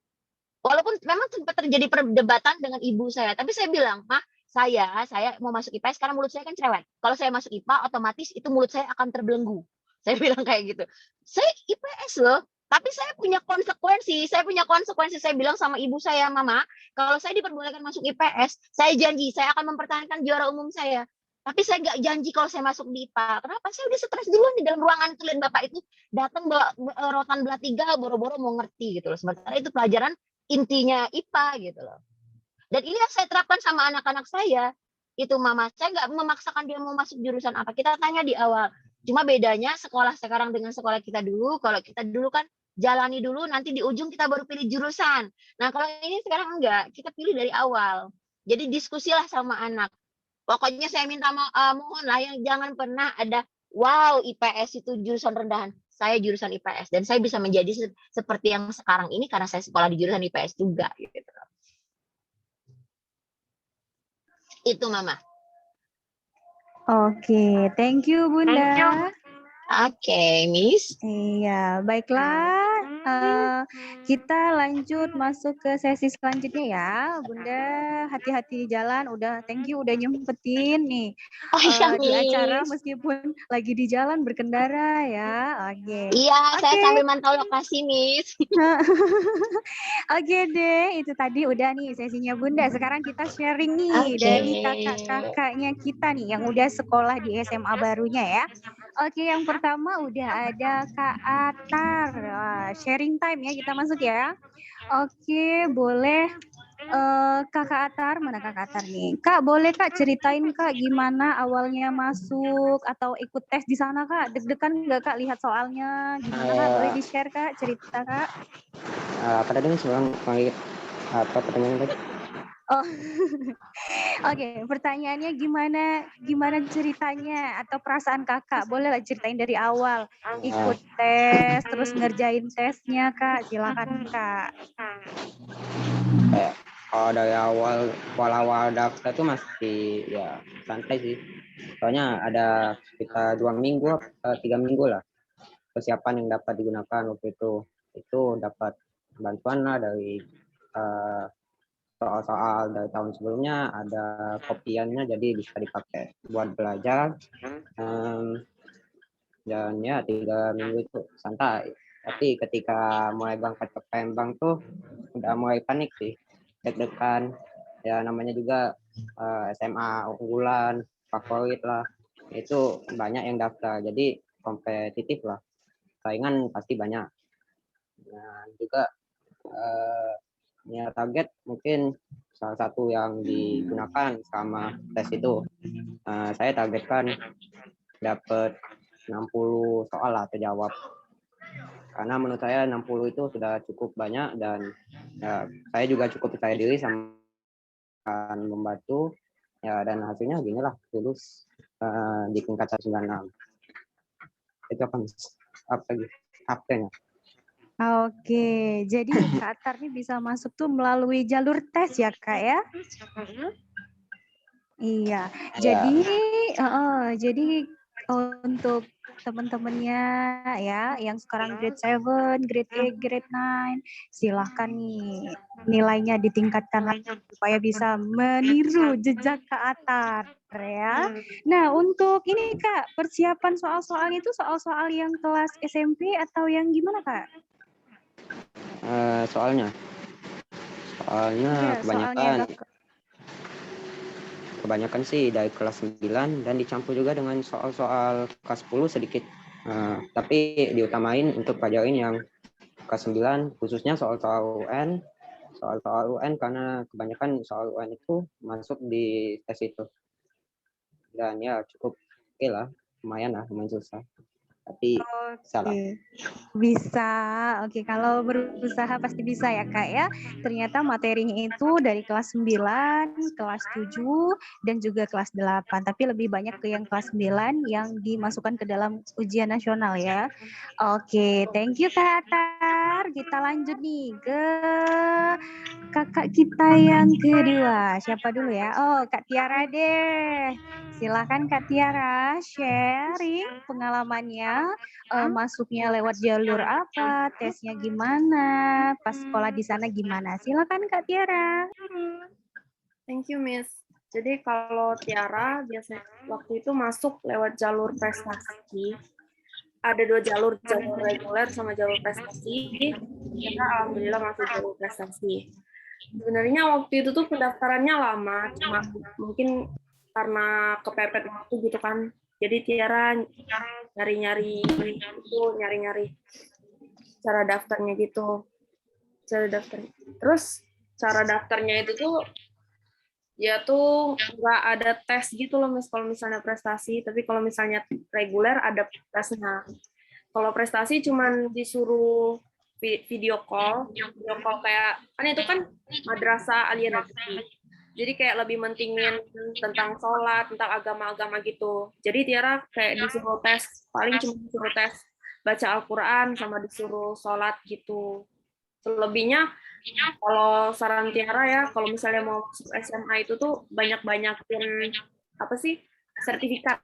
Walaupun memang sempat terjadi perdebatan dengan ibu saya, tapi saya bilang, "Mah, saya mau masuk IPS karena mulut saya kan cerewet. Kalau saya masuk IPA, otomatis itu mulut saya akan terbelenggu." Saya bilang kayak gitu. "Saya IPS loh, tapi saya punya konsekuensi. Saya bilang sama ibu saya, "Mama, kalau saya diperbolehkan masuk IPS, saya janji saya akan mempertahankan juara umum saya. Tapi saya nggak janji kalau saya masuk di IPA. Kenapa? Saya udah stres duluan di dalam ruangan itu, lihat bapak itu datang bawa rotan belah 3, boro-boro mau ngerti gitu loh. Sementara itu pelajaran intinya IPA gitu loh. Dan ini yang saya terapkan sama anak-anak saya. Itu mama, saya nggak memaksakan dia mau masuk jurusan apa. Kita tanya di awal. Cuma bedanya sekolah sekarang dengan sekolah kita dulu. Kalau kita dulu kan jalani dulu, nanti di ujung kita baru pilih jurusan. Nah kalau ini sekarang enggak, kita pilih dari awal. Jadi diskusilah sama anak. Pokoknya saya minta mohon lah yang jangan pernah ada, wow IPS itu jurusan rendahan. Saya jurusan IPS dan saya bisa menjadi seperti yang sekarang ini karena saya sekolah di jurusan IPS juga gitu. Itu Mama. Oke, thank you Bunda. Oke, Miss. Iya, baiklah. Kita lanjut masuk ke sesi selanjutnya ya, Bunda. Hati-hati di jalan. Udah, thank you udah nyempetin nih Oh iya, di acara Miss. meskipun lagi di jalan berkendara ya. Oke. Iya, saya Oke. sambil mantau lokasi, Miss. Oke deh, itu tadi udah nih sesinya Bunda. Sekarang kita sharing nih Oke. dari kakak-kakaknya kita nih yang udah sekolah di SMA barunya ya. Oke, yang pertama udah ada Kak Atar. Wah, sharing time ya, kita masuk ya. Oke, boleh Kakak Atar, mana Kakak Atar nih? Kak, boleh Kak ceritain Kak gimana awalnya masuk atau ikut tes di sana Kak? Deg-degan nggak Kak lihat soalnya? Gimana Kak? Boleh di-share Kak cerita Kak? Apa tadi sebelum panggil apa pertanyaan tadi? Oh, oke. Pertanyaannya gimana ceritanya atau perasaan kakak? Boleh lah ceritain dari awal. Ikut tes, terus ngerjain tesnya kak. Silakan kak. Kalau dari awal daftar tuh masih ya santai sih. Soalnya ada sekitar 2 minggu, 3 minggu lah persiapan yang dapat digunakan waktu itu. Itu dapat bantuan lah dari soal-soal dari tahun sebelumnya, ada kopiannya jadi bisa dipakai buat belajar. Dan ya 3 minggu itu santai. Tapi ketika mulai berangkat ke Palembang tuh udah mulai panik sih, deg-degan. Ya namanya juga SMA unggulan, favorit lah. Itu banyak yang daftar, jadi kompetitif lah. Saingan pasti banyak. Nah juga ya target mungkin salah satu yang digunakan sama tes itu. Saya targetkan dapat 60 soal lah terjawab. Karena menurut saya 60 itu sudah cukup banyak dan ya, saya juga cukup percaya diri sama akan membantu ya, dan hasilnya gini lah, lulus di tingkat 196. Itu apa lagi update-nya. Oke, jadi Kak Atar nih bisa masuk tuh melalui jalur tes ya kak ya? Iya, jadi untuk teman-temannya ya yang sekarang grade 7, grade 8, grade 9, silahkan nih nilainya ditingkatkan lagi supaya bisa meniru jejak Kak Atar ya. Nah, untuk ini Kak, persiapan soal-soalnya itu soal-soal yang kelas SMP atau yang gimana Kak? Soalnya Ya, kebanyakan sih dari kelas 9 dan dicampur juga dengan soal-soal kelas 10 sedikit. Tapi diutamain untuk pelajarin yang kelas 9 khususnya soal-soal UN. Soal-soal UN karena kebanyakan soal UN itu masuk di tes itu. Dan ya cukup oke lah, lumayan susah. Tapi salah. Bisa. Oke, kalau berusaha pasti bisa ya Kak ya. Ternyata materinya itu dari kelas 9, kelas 7, dan juga kelas 8. Tapi lebih banyak ke yang kelas 9 yang dimasukkan ke dalam ujian nasional ya. Oke, thank you Kak Atar. Kita lanjut nih ke kakak kita yang kedua. Siapa dulu ya? Oh, Kak Tiara deh. Silakan Kak Tiara sharing pengalamannya, masuknya lewat jalur apa, tesnya gimana, pas sekolah di sana gimana. Silakan Kak Tiara. Thank you, Miss. Jadi kalau Tiara biasanya waktu itu masuk lewat jalur prestasi. Ada 2 jalur, jalur reguler sama jalur prestasi. Kita alhamdulillah masuk jalur prestasi. Sebenarnya waktu itu tuh pendaftarannya lama, cuma mungkin karena kepepet waktu gitu kan. Jadi Tiara nyari-nyari cara daftarnya gitu. Terus cara daftarnya itu tuh ya tuh nggak ada tes gitu loh, Miss, kalau misalnya prestasi, tapi kalau misalnya reguler ada tesnya. Kalau prestasi cuman disuruh video call kayak kan itu kan madrasah aliyah negeri. Jadi kayak lebih mentingin tentang sholat, tentang agama-agama gitu. Jadi Tiara kayak disuruh tes, paling cuma disuruh tes baca Al-Quran sama disuruh sholat gitu. Selebihnya kalau saran Tiara ya, kalau misalnya mau masuk SMA itu tuh banyak-banyakin apa sih sertifikat,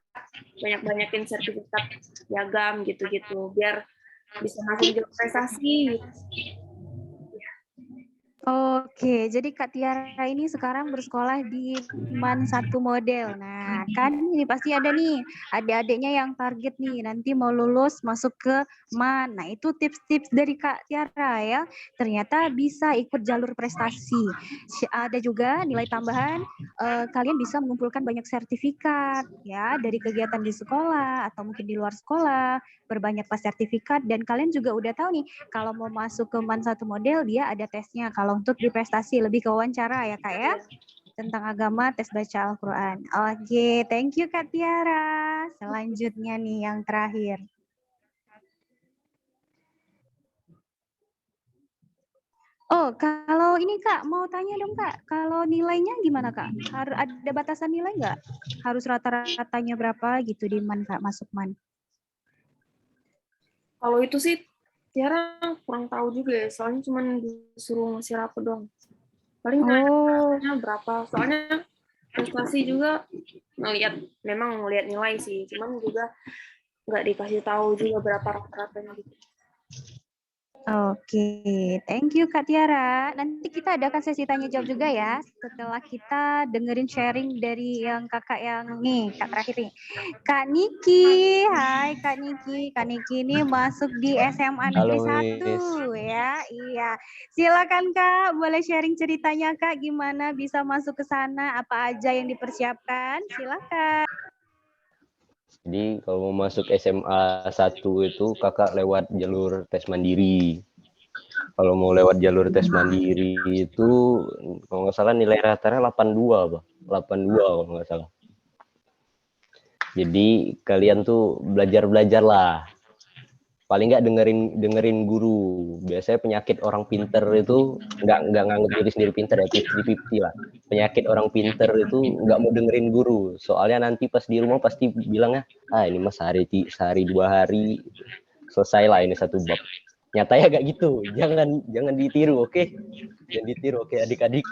banyak-banyakin sertifikat piagam gitu-gitu, biar bisa masuk jalur prestasi. Oke, jadi Kak Tiara ini sekarang bersekolah di MAN 1 model. Nah, kan ini pasti ada nih adik-adiknya yang target nih nanti mau lulus masuk ke MAN. Nah, itu tips-tips dari Kak Tiara ya. Ternyata bisa ikut jalur prestasi. Ada juga nilai tambahan, kalian bisa mengumpulkan banyak sertifikat ya dari kegiatan di sekolah atau mungkin di luar sekolah, berbanyaklah sertifikat, dan kalian juga udah tahu nih kalau mau masuk ke MAN 1 model dia ada tesnya. Kalau untuk di prestasi lebih ke wawancara ya Kak ya, tentang agama, tes baca Al-Quran. Oke, thank you Kak Tiara. Selanjutnya nih yang terakhir. Oh, kalau ini Kak, mau tanya dong Kak, kalau nilainya gimana Kak? Harus ada batasan nilai nggak? Harus rata-ratanya berapa gitu di MAN Kak, masuk MAN? Kalau itu sih Tiara kurang tahu juga ya, soalnya cuma disuruh ngasih rapor doang. Paling berapa? Soalnya prestasi juga memang ngelihat nilai sih, cuman juga nggak dikasih tahu juga berapa rata-ratanya gitu. Oke, thank you Kak Tiara. Nanti kita adakan sesi tanya jawab juga ya setelah kita dengerin sharing dari yang kakak yang nih, Kak terakhir nih. Kak Niki, hai Kak Niki. Kak Niki ini masuk di SMA Negeri 1 ya. Iya. Silakan Kak, boleh sharing ceritanya Kak gimana bisa masuk ke sana, apa aja yang dipersiapkan? Silakan. Jadi kalau mau masuk SMA 1 itu kakak lewat jalur tes mandiri. Kalau mau lewat jalur tes mandiri itu kalau nggak salah nilai rata-rata 82, Pak. 82 kalau nggak salah. Jadi kalian tuh belajar lah. Paling nggak dengerin guru. Biasanya penyakit orang pinter itu nggak nganggap diri sendiri pinter ya, 50-50 lah. Penyakit orang pinter itu nggak mau dengerin guru. Soalnya nanti pas di rumah pasti bilangnya, ini mas sehari 2 hari selesai lah ini satu bab. Nyatanya nggak gitu. Jangan ditiru, oke? Jangan ditiru, oke adik-adik.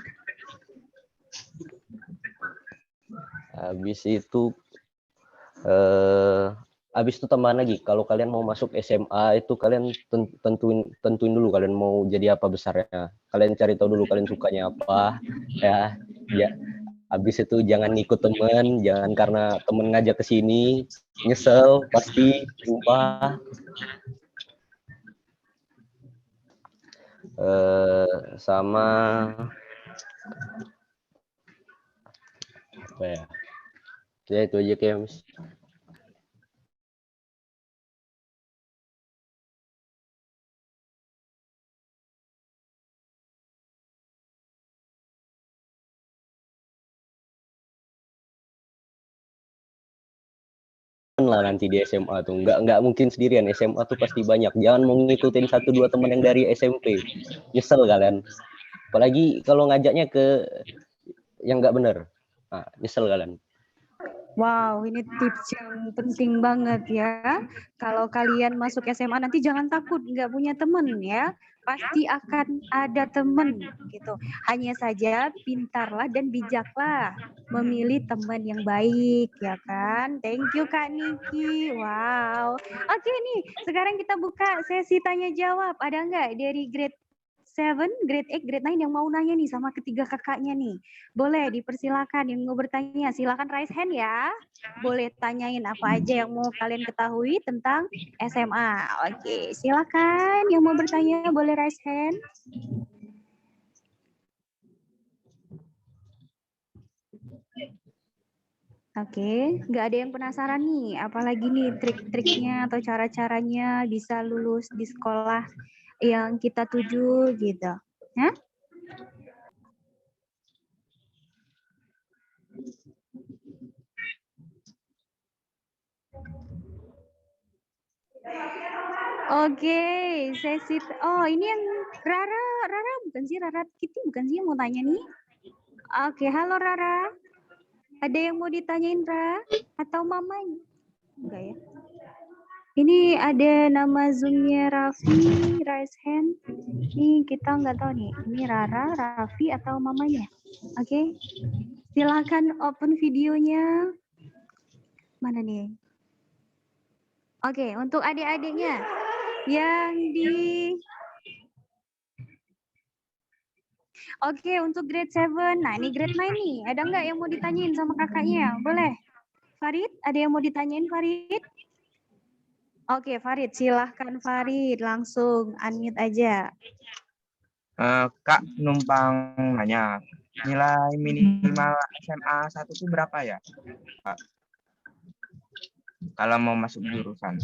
Habis itu tambahan lagi, kalau kalian mau masuk SMA itu kalian tentuin dulu kalian mau jadi apa besarnya. Kalian cari tahu dulu kalian sukanya apa ya. Habis itu jangan ikut temen, jangan karena temen ngajak ke sini nyesel pasti lupa. Sama apa ya? Ya itu aja kayak lah nanti di SMA tuh nggak mungkin sendirian. SMA tuh pasti banyak, jangan mau ngikutin 1-2 teman yang dari SMP, nyesel kalian. Apalagi kalau ngajaknya ke yang nggak bener, nyesel kalian. Wow, ini tips yang penting banget ya. Kalau kalian masuk SMA nanti jangan takut nggak punya temen ya. Pasti akan ada temen gitu. Hanya saja pintarlah dan bijaklah memilih teman yang baik ya kan. Thank you Kak Niki. Wow. Oke nih, sekarang kita buka sesi tanya jawab. Ada nggak dari grade 7, grade 8, grade 9 yang mau nanya nih sama ketiga kakaknya nih? Boleh dipersilakan yang mau bertanya. Silakan raise hand ya. Boleh tanyain apa aja yang mau kalian ketahui tentang SMA. Oke, silakan yang mau bertanya boleh raise hand. Oke, nggak ada yang penasaran nih, apalagi nih trik-triknya atau cara-caranya bisa lulus di sekolah yang kita tuju gitu. Hah? Oke, sesi ini yang Rara bukan sih, Rara Kitty bukan sih yang mau tanya nih? Oke, halo Rara. Ada yang mau ditanyain Ra atau Mama? Enggak ya. Ini ada nama Zoom-nya Raffi, raise hand. Ini kita nggak tahu nih, ini Rara, Raffi atau mamanya. Oke, silakan open videonya. Mana nih? Oke, untuk adik-adiknya yang di... Oke, untuk grade 7. Nah, ini grade 9 nih. Ada nggak yang mau ditanyain sama kakaknya? Boleh? Farid, ada yang mau ditanyain Farid? Oke, Farid, silahkan Farid. Langsung unmute aja. Kak, numpang nanya. Nilai minimal SMA 1 itu berapa ya, Kak? Kalau mau masuk jurusan.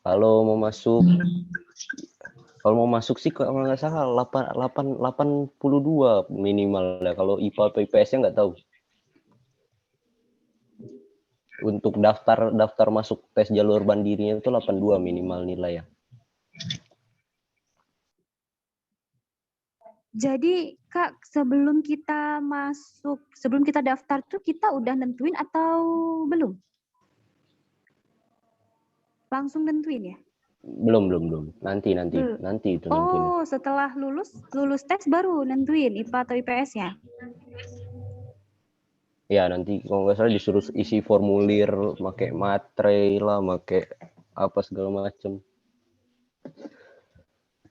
Kalau mau masuk sih kalau nggak salah 82 minimal ya. Kalau IPA atau IPS-nya nggak tahu. Untuk daftar masuk tes jalur mandirinya itu 82 minimal nilai ya. Jadi Kak, sebelum kita daftar tuh kita udah nentuin atau belum? Langsung nentuin ya? Belum. Nanti itu nentuinnya. Oh, setelah lulus tes baru nentuin IPA atau IPS-nya? Ya, nanti kalau nggak salah disuruh isi formulir, pakai materai lah, pakai apa segala macam.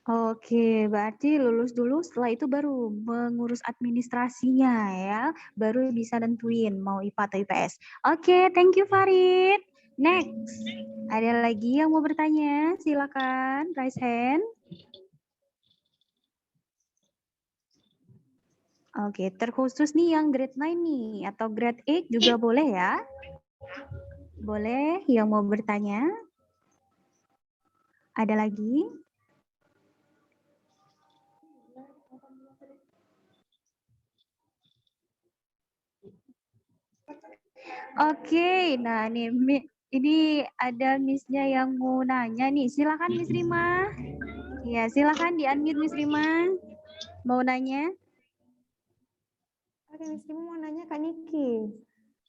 Oke, berarti lulus dulu, setelah itu baru mengurus administrasinya ya, baru bisa nentuin mau IPA atau IPS. Oke, thank you Farid. Next, ada lagi yang mau bertanya? Silakan, raise hand. Oke, terkhusus nih yang grade 9 nih, atau grade 8 juga boleh ya? Boleh yang mau bertanya? Ada lagi? Oke, nah nih ini ada Miss-nya yang mau nanya nih. Silakan Miss Rima. Ya, silakan di-unmute Miss Rima. Mau nanya? Oke, Miss Rima mau nanya Kak Niki.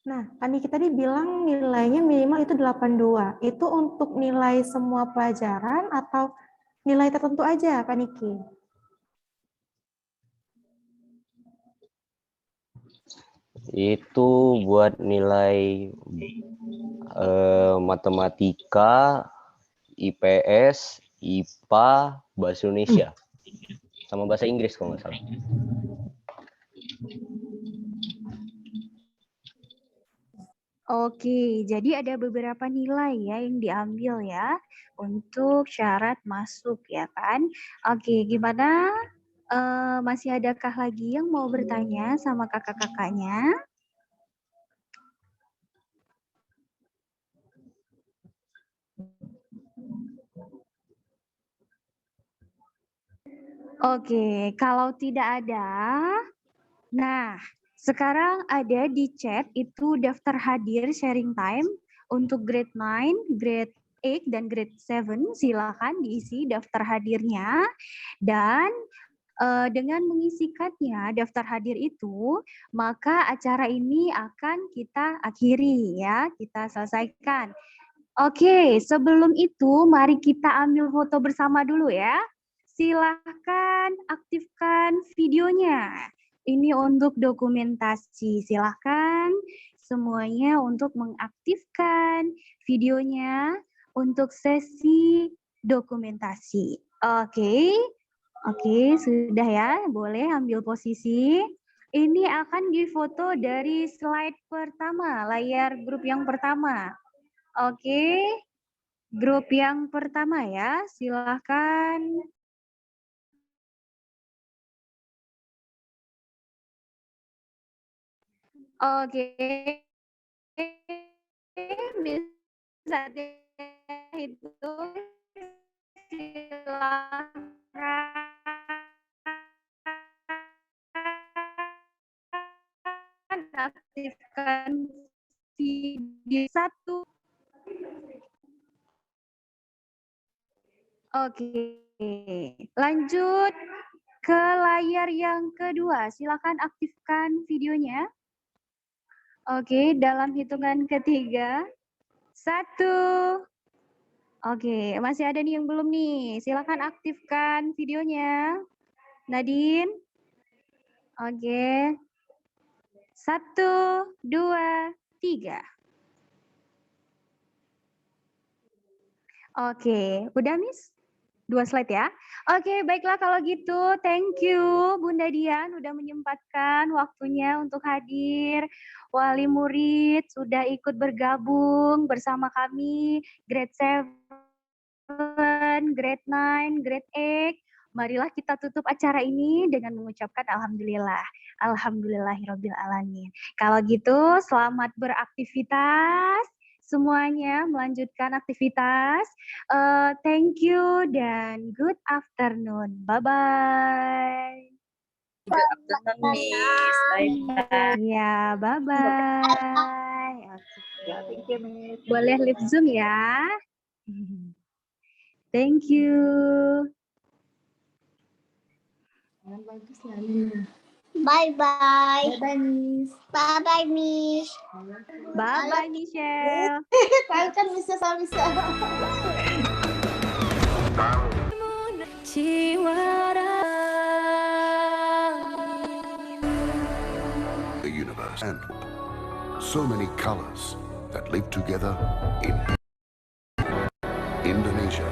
Nah, Kak Niki tadi bilang nilainya minimal itu 82. Itu untuk nilai semua pelajaran atau nilai tertentu aja, Kak Niki? Itu buat nilai matematika, IPS, IPA, bahasa Indonesia, sama bahasa Inggris kalau nggak salah. Oke, jadi ada beberapa nilai ya yang diambil ya untuk syarat masuk ya kan. Oke, gimana? Masih adakah lagi yang mau bertanya sama kakak-kakaknya? Oke, kalau tidak ada, nah sekarang ada di chat itu daftar hadir sharing time untuk grade 9, grade 8, dan grade 7. Silakan diisi daftar hadirnya. Dan Dengan mengisikannya daftar hadir itu, maka acara ini akan kita akhiri ya, kita selesaikan. Oke, sebelum itu mari kita ambil foto bersama dulu ya. Silahkan aktifkan videonya. Ini untuk dokumentasi. Silahkan semuanya untuk mengaktifkan videonya untuk sesi dokumentasi. Oke, sudah ya. Boleh ambil posisi. Ini akan difoto dari slide pertama, layar grup yang pertama. Oke, grup yang pertama ya, silahkan. Oke, bisa dihitung, silahkan aktifkan video 1. Oke, lanjut ke layar yang kedua. Silakan aktifkan videonya. Oke, dalam hitungan ketiga. 1. Oke, masih ada nih yang belum nih. Silakan aktifkan videonya. Nadine. Oke. 1, 2, 3. Oke, udah Miss? 2 slide ya. Oke, baiklah kalau gitu. Thank you Bunda Dian udah menyempatkan waktunya untuk hadir. Wali murid sudah ikut bergabung bersama kami grade 7, grade 9, grade 8. Marilah kita tutup acara ini dengan mengucapkan alhamdulillah. Alhamdulillahirabbil alamin. Kalau gitu selamat beraktivitas. Semuanya melanjutkan aktivitas. Thank you dan good afternoon. Bye-bye. Good afternoon, Miss. Bye-bye. Ya, bye-bye. Thank you, Miss. Boleh live Zoom ya. Thank you. Bagus lalu. Bye-bye. Bye-bye, Miss. Bye-bye, Miss. Bye-bye, Michelle. Tahu kan bisa. The universe and so many colors that live together in Indonesia.